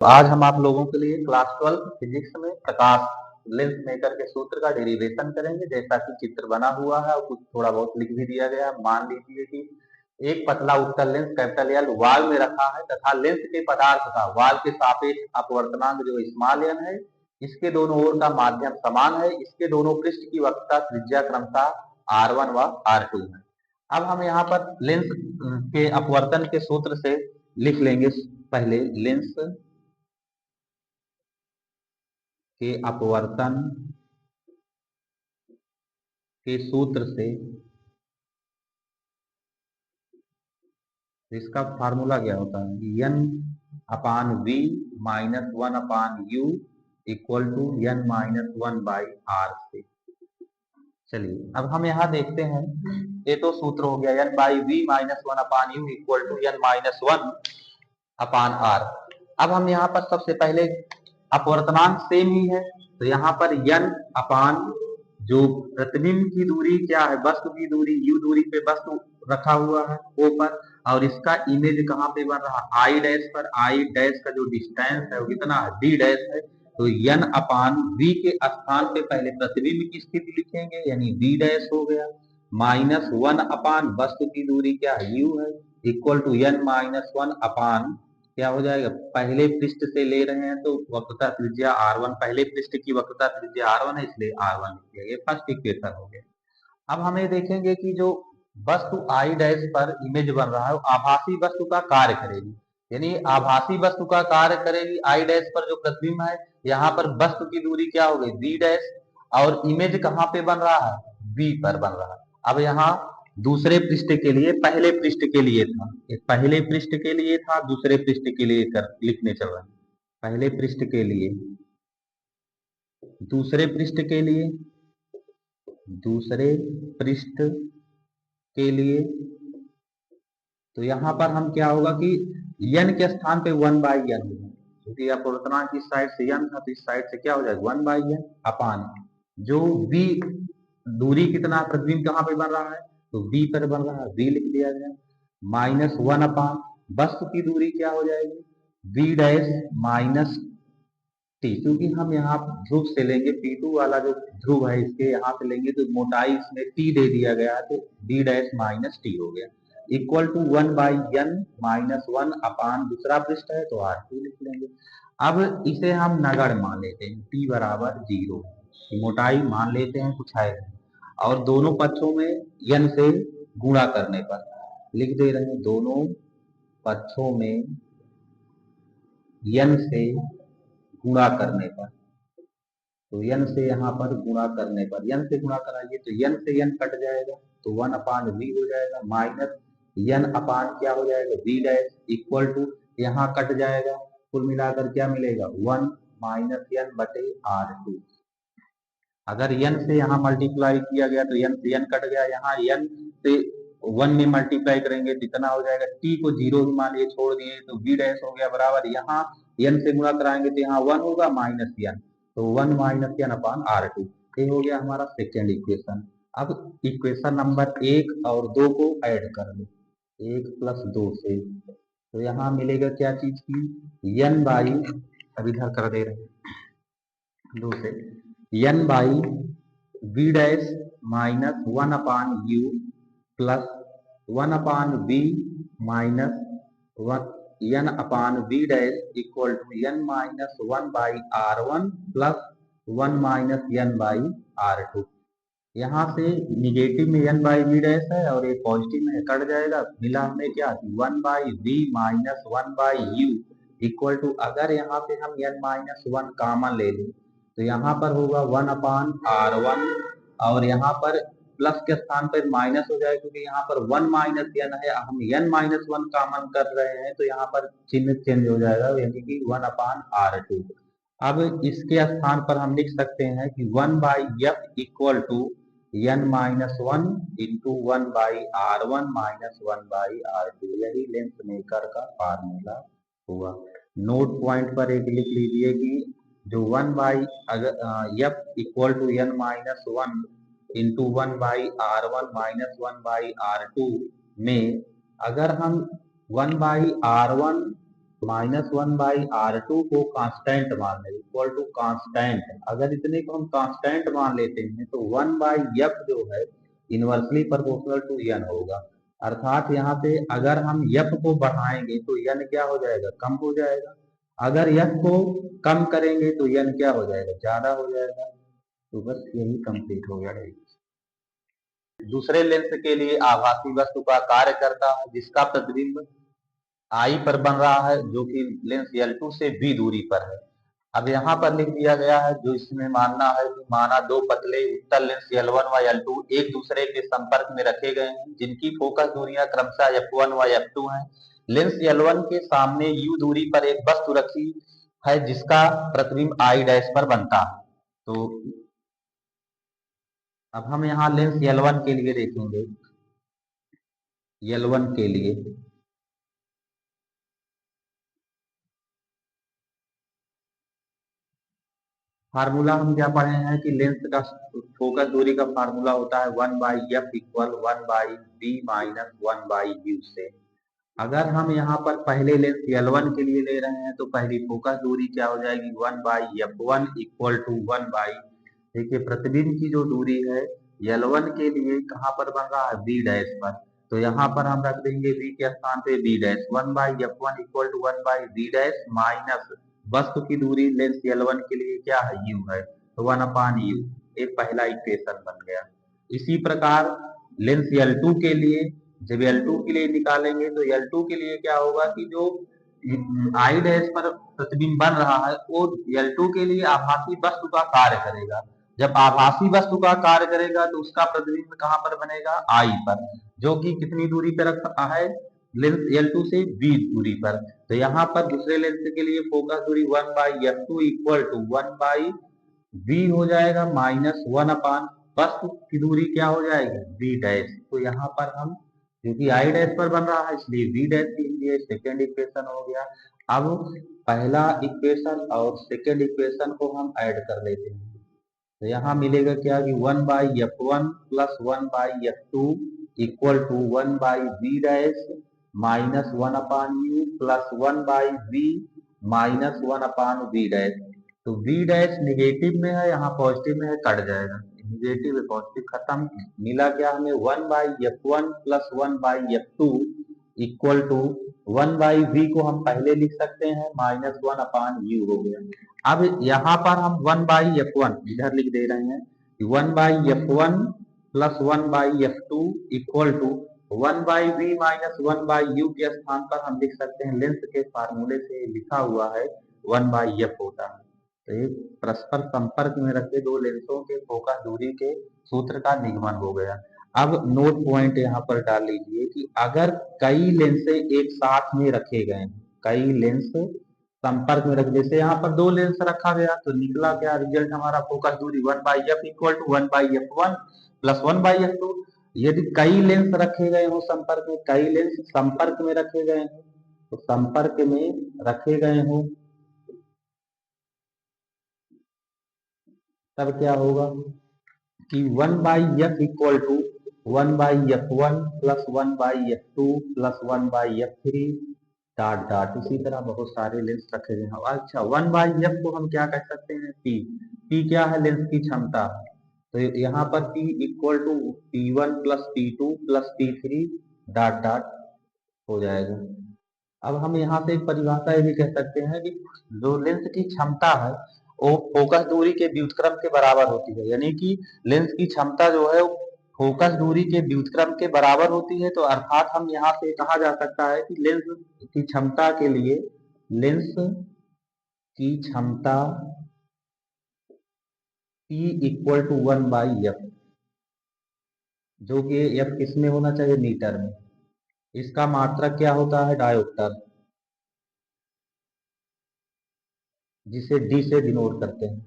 तो आज हम आप लोगों के लिए क्लास 12 फिजिक्स में प्रकाश लेंस मेकर के सूत्र का डेरिवेशन करेंगे। जैसा कि चित्र बना हुआ है और कुछ थोड़ा बहुत लिख भी दिया गया है। मान लीजिए कि एक पतला उत्तल लेंस कैपिटल एल वाल में रखा है तथा लेंस के पदार्थ का वाल के सापेक्ष अपवर्तनांक जो स्मॉल एन है, इसके दोनों ओर का माध्यम समान है। इसके दोनों पृष्ठ की वक्रता त्रिज्या क्रमशः R1 व R2 है। अब हम यहाँ पर लेंस के अपवर्तन के सूत्र से लिख लेंगे। पहले लेंस के अपवर्तन के सूत्र से इसका फार्मूला क्या होता है, n upon v minus 1 upon u equal to n minus 1 by r से। चलिए अब हम यहाँ देखते हैं, ये तो सूत्र हो गया n by v minus 1 upon u equal to n minus 1 upon r. अब हम यहाँ पर सबसे पहले अपवर्तनांक सेम ही है, तो यहाँ पर एन अपान जो प्रतिबिंब की दूरी क्या है, वस्तु की दूरी यू दूरी पे वस्तु रखा हुआ है ओ पर, और इसका इमेज कहाँ पे बन रहा है, आई डैश पर। आई डैश का जो डिस्टेंस है वो कितना है, डी डैश है। तो एन अपान वी के स्थान पे पहले प्रतिबिंब की स्थिति लिखेंगे, यानी वी डैश हो गया, माइनस 1 अपान वस्तु की दूरी क्या है, यू है, इक्वल टू एन माइनस 1 अपान क्या हो जाएगा, पहले पृष्ठ से ले रहे हैं तो वक्रता त्रिज्या R1, पहले पृष्ठ की वक्रता त्रिज्या R1 है इसलिए R1 लिख दिया। ये फर्स्ट इक्वेशन हो गया। अब हमें देखेंगे कि जो वस्तु आई डैश पर इमेज बन रहा है वो आभासी वस्तु का कार्य करेगी, यानी आभासी वस्तु का कार्य करेगी। आई डैश पर जो प्रतिबिंब है, यहाँ पर वस्तु की दूरी क्या हो गई, वी डैश, और इमेज कहाँ पे बन रहा है, वी पर बन रहा है। अब यहाँ दूसरे पृष्ठ के लिए पहले पृष्ठ के लिए था, पहले पृष्ठ के लिए था, दूसरे पृष्ठ के लिए लिखने चल रहा है। पहले पृष्ठ के लिए, दूसरे पृष्ठ के लिए, दूसरे पृष्ठ के लिए, तो यहाँ पर हम क्या होगा कि n के स्थान पे 1 बाई एन होगा, क्योंकि अपवर्तनांक की साइड से n था तो इस साइड से क्या हो जाएगा 1 बाई एन अपान जो v दूरी कितना प्रतिबिंब कहाँ पे बन रहा है, तो v पर बन रहा है, v लिख दिया गया, माइनस 1 अपान वस्तु की दूरी क्या हो जाएगी, v डैश माइनस टी, क्योंकि हम यहाँ ध्रुव से लेंगे, P2 वाला जो ध्रुव है इसके यहाँ से लेंगे तो मोटाई इसमें T दे दिया गया है, तो d डैश माइनस टी हो गया, equal to 1 by n minus 1 upon दूसरा पृष्ठ है तो R2 लिख लेंगे। अब इसे हम नगण्य मान लेते हैं, T बराबर 0, मोटाई मान लेते हैं कुछ है, और दोनों पक्षों में n से गुणा करने पर लिख दे रहे हैं, दोनों पक्षों में n से गुणा करने पर, तो n से यहाँ पर गुणा करने पर, n से गुणा कराइए तो n से n कट जाएगा तो 1 अपान v हो जाएगा, माइनस n अपान क्या हो जाएगा v डैश, इक्वल टू यहाँ कट जाएगा, कुल मिलाकर क्या मिलेगा 1 माइनस n बटे R2। अगर n से यहाँ मल्टीप्लाई किया गया तो n से n कट गया, यहाँ n से 1 में मल्टीप्लाई करेंगे तो इतना हो जाएगा, t को 0 ही मान लिए छोड़ दिए तो v डैश हो गया बराबर, यहाँ n से गुणा कराएंगे तो यहाँ 1 होगा माइनस n, तो 1 माइनस n अपान R2। ये हो गया हमारा सेकेंड इक्वेशन। अब इक्वेशन नंबर 1 और 2 को ऐड कर लो, 1 प्लस 2 से, तो यहाँ मिलेगा क्या चीज की, n बाई, अब इधर कर दे रहे हैं 2 से, n by v dash minus 1 upon u plus 1 upon v minus 1 n upon v dash equal to n minus 1 by R1 plus 1 minus n by R2। यहाँ से निगेटिव में n बाई वी डैश है और एक positive में cut जाएगा, मिला हमें क्या 1 by v minus 1 by u equal to, अगर यहाँ पे हम n माइनस 1 कॉमन ले लें तो यहाँ पर होगा 1 अपान R1, और यहाँ पर प्लस के स्थान पर माइनस हो जाएगा, क्योंकि यहाँ पर 1 माइनस n है, हम n माइनस 1 कॉमन कर रहे हैं तो यहाँ पर चिन्ह चेंज हो जाएगा, यानी कि 1 अपान R2। अब इसके स्थान पर हम लिख सकते हैं कि 1 by f equal to n minus 1 into 1 by R1 minus 1 by R2, यही लेंस मेकर का फार्मूला हुआ। नोट पॉइंट पर एक लिख लीजिए कि जो 1 by f equal to n minus 1 into 1 by R1 minus 1 by R2 में अगर हम 1 बाई R1 -1/r2 को कांस्टेंट मान लें, इक्वल टू कांस्टेंट। अगर इतने को हम कांस्टेंट मान लेते हैं तो 1/f जो है इनवर्सली प्रोपोर्शनल टू n होगा। अर्थात यहाँ पे अगर हम f को बढ़ाएंगे तो n क्या हो जाएगा, कम हो जाएगा। अगर f को कम करेंगे तो n क्या हो जाएगा, ज्यादा हो जाएगा। तो बस यही कंप्लीट हो गया। दूसरे लेंस के लिए आभासी वस्तु का कार्य करता है जिसका प्रतिबिंब आई पर बन रहा है, जो कि लेंस L2 से B दूरी पर है। अब यहाँ पर लिख दिया गया है, जो इसमें मानना है कि माना दो पतले उत्तल लेंस L1 व L2 एक दूसरे के संपर्क में रखे गए हैं, जिनकी फोकस दूरियां क्रमशः F1 व F2 हैं। लेंस L1 के सामने U दूरी पर एक वस्तु रखी है जिसका प्रतिबिंब I डैश पर बनता है। तो अब हम यहाँ लेंस L1 के लिए देखेंगे। L1 के लिए फार्मूला हम क्या पढ़े हैं कि लेंस का फोकस दूरी का फार्मूला होता है 1/f equal 1/b minus 1/u से। अगर हम यहाँ पर पहले लेंस L1 के लिए ले रहे हैं तो पहली फोकस दूरी क्या हो जाएगी, 1/f1 इक्वल टू 1/, देखिए प्रतिबिंब की जो दूरी है L1 के लिए कहाँ पर बन रहा है, B डैश पर। तो यहाँ पर हम रख देंगे B के स्थान पे B dash, 1/f1 equal to 1/b dash minus वस्तु की दूरी लेंस L1 के लिए क्या है, U है, तो 1/u। एक पहला इक्वेशन बन गया। इसी प्रकार लेंस L2 के लिए, जब L2 के लिए निकालेंगे तो L2 के लिए क्या होगा कि जो आई डैश पर प्रतिबिंब बन रहा है वो L2 के लिए आभासी वस्तु का कार्य करेगा। जब आभासी वस्तु का कार्य करेगा तो उसका प्रतिबिंब कहाँ पर बनेगा, आई पर, जो कि कितनी दूरी पर रखा है, लेंस L2 से B दूरी पर। तो यहाँ पर दूसरे लेंस के लिए फोकस दूरी 1/f2 इक्वल टू 1/b हो जाएगा माइनस 1/, वस्तु की दूरी क्या हो जाएगी, B डैश। तो यहाँ पर हम, क्योंकि आई डैश पर बन रहा है इसलिए B डैश लिख दिए, सेकेंड इक्वेशन हो गया। अब पहला इक्वेशन और सेकेंड इक्वेशन को हम ऐड कर लेते हैं। तो यहाँ मिलेगा क्या कि 1/f1 plus 1/f2 equal to 1/b dash minus 1/u plus 1/b minus 1/b dash. तो b डैश निगेटिव में है, यहाँ पॉजिटिव में है, कट जाएगा, निगेटिव है पॉजिटिव खत्म। मिला क्या हमें, 1/f1 plus 1/f2 equal to 1/v को हम पहले लिख सकते हैं माइनस 1/u हो गया। अब यहाँ पर हम 1/f1 इधर लिख दे रहे हैं कि 1/f1 plus 1/f2 equal to 1/v minus 1/u के स्थान पर हम लिख सकते हैं, लेंस के फार्मूले से लिखा हुआ है 1/f होता है। तो एक परस्पर संपर्क में रखे दो लेंसों के फोकस दूरी के सूत्र का निगमन हो गया। अब नोट पॉइंट यहाँ पर डाल लीजिए कि अगर कई लेंसे एक साथ में रखे गए हैं, कई लेंस संपर्क में रख, जैसे यहाँ पर दो लेंस रखा गया तो निकला क्या रिजल्ट हमारा, फोकस दूरी 1/f equal to 1/f1 plus 1/f2। यदि कई लेंस रखे गए हो संपर्क में, कई लेंस संपर्क में रखे गए हैं, तो संपर्क में रखे गए हो तब क्या होगा कि 1/f equal to 1/f1 plus 1/f2 plus 1/f3 dot dot. इसी तरह बहुत सारे लेंस रखे गए हैं। अच्छा 1/f को हम क्या कह सकते हैं, p क्या है, लेंस की क्षमता। तो यहाँ पर p equal to p1 plus p2 plus p3 dot dot हो जाएगा। अब हम यहाँ से एक परिभाषा ये भी कह सकते हैं कि जो लेंस की क्षमता है वो फोकस दूरी के व्युत्क्रम के बराबर होती है, यानी कि लेंस की क्षमता जो है वो फोकस दूरी के व्युत्क्रम के बराबर होती है। तो अर्थात हम यहाँ से कहा जा सकता है कि लेंस की क्षमता के लिए, लेंस की क्षमता P इक्वल टू 1/f, जो कि f किस में होना चाहिए, मीटर में। इसका मात्रक क्या होता है, डायोप्टर, जिसे d से डिनोट करते हैं।